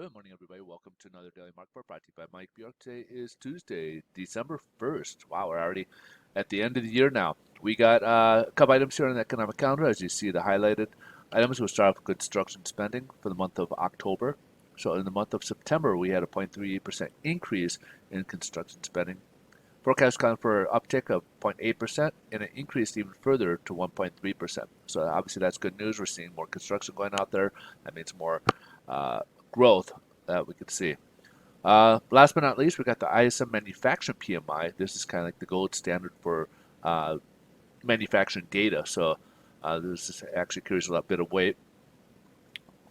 Good morning, everybody. Welcome to another Daily Market Report brought to you by Mike Bjork. Today is Tuesday, December 1st. Wow, we're already at the end of the year now. We got a couple items here on the economic calendar. As you see, the highlighted items will start off with construction spending for the month of October. So in the month of September, we had a 0.38% increase in construction spending. Forecast calling for an uptick of 0.8% and an increase even further to 1.3%. So obviously that's good news. We're seeing more construction going out there. That means more growth that we could see. Last but not least, we got the ISM manufacturing PMI. This is kind of like the gold standard for manufacturing data. So this is actually carries a lot bit of weight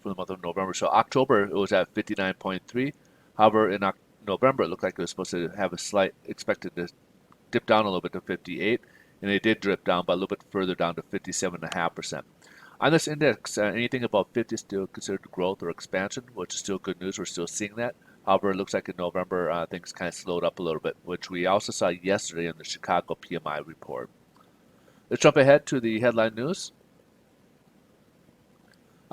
for the month of November. So October it was at 59.3. However, in November it looked like it was supposed to have a slight expected to dip down a little bit to 58, and it did drip down, but a little bit further down to 57.5%. On this index, anything above 50 is still considered growth or expansion, which is still good news. We're still seeing that. However, it looks like in November, things kind of slowed up a little bit, which we also saw yesterday in the Chicago PMI report. Let's jump ahead to the headline news.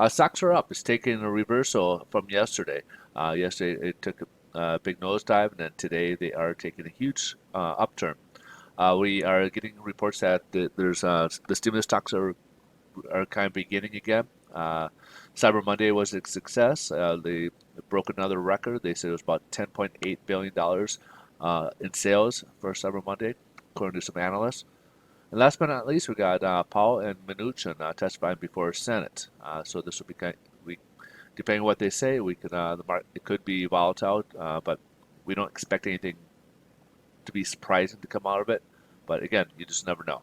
Stocks are up. It's taking a reversal from yesterday. Yesterday, it took a big nosedive, and then today they are taking a huge upturn. We are getting reports that there's the stimulus talks are kind of beginning again. Cyber Monday was a success. They broke another record. They said it was about $10.8 billion in sales for Cyber Monday, according to some analysts. And last but not least, we got Powell and Mnuchin testifying before the Senate. So this will be depending on what they say, we could it could be volatile, but we don't expect anything to be surprising to come out of it. But again, you just never know.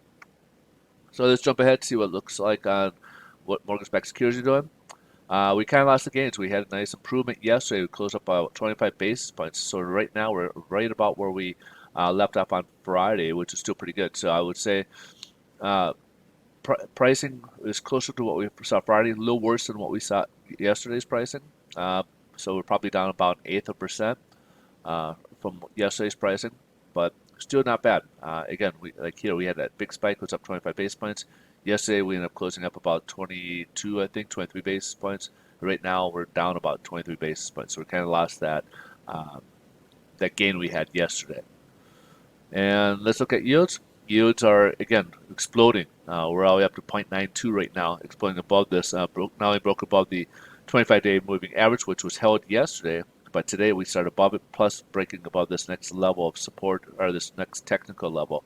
So let's jump ahead to see what it looks like on what mortgage-backed securities are doing. We kind of lost the gains. We had a nice improvement yesterday. We closed up about 25 basis points. So right now we're right about where we left off on Friday, which is still pretty good. So I would say pricing is closer to what we saw Friday, a little worse than what we saw yesterday's pricing. So we're probably down about an eighth of a percent from yesterday's pricing, but still not bad. Again, we had that big spike, was up 25 basis points. Yesterday we ended up closing up about 22, I think, 23 basis points. Right now we're down about 23 basis points. So we kind of lost that that gain we had yesterday. And let's look at yields. Yields are again exploding. We're all the way up to 0.92 right now, exploding above this. Not only broke above the 25-day moving average, which was held yesterday, but today we start above it, plus breaking above this next level of support, or this next technical level,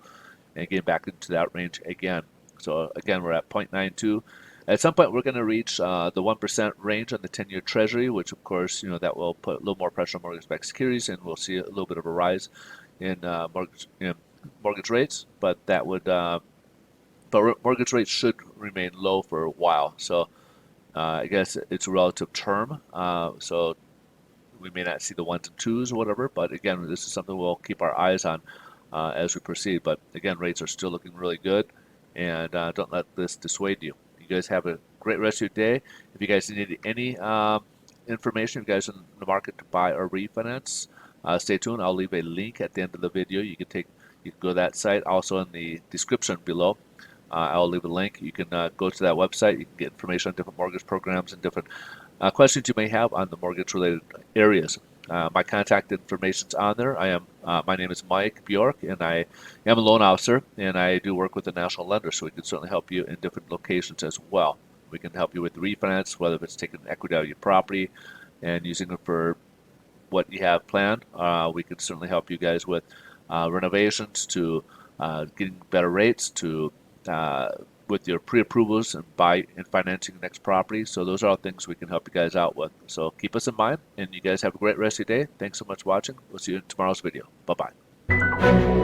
and getting back into that range again. So again, we're at 0.92. At some point, we're going to reach the 1% range on the 10-year Treasury, which of course, that will put a little more pressure on mortgage-backed securities, and we'll see a little bit of a rise in mortgage rates. But that would, mortgage rates should remain low for a while. So I guess it's a relative term. So we may not see the ones and twos or whatever, but again, this is something we'll keep our eyes on as we proceed. But again, rates are still looking really good, and don't let this dissuade you. You guys have a great rest of your day. If you guys need any information, if you guys are in the market to buy or refinance, stay tuned. I'll leave a link at the end of the video. You can go to that site. Also in the description below, I'll leave a link. You can go to that website. You can get information on different mortgage programs and different questions you may have on the mortgage-related areas. My contact information is on there. My name is Mike Bjork, and I am a loan officer, and I do work with a national lender, so we can certainly help you in different locations as well. We can help you with refinance, whether it's taking equity out of your property and using it for what you have planned. We can certainly help you guys with renovations, to getting better rates, to with your pre-approvals and financing the next property. So those are all things we can help you guys out with. So keep us in mind, and you guys have a great rest of your day. Thanks so much for watching. We'll see you in tomorrow's video. Bye-bye.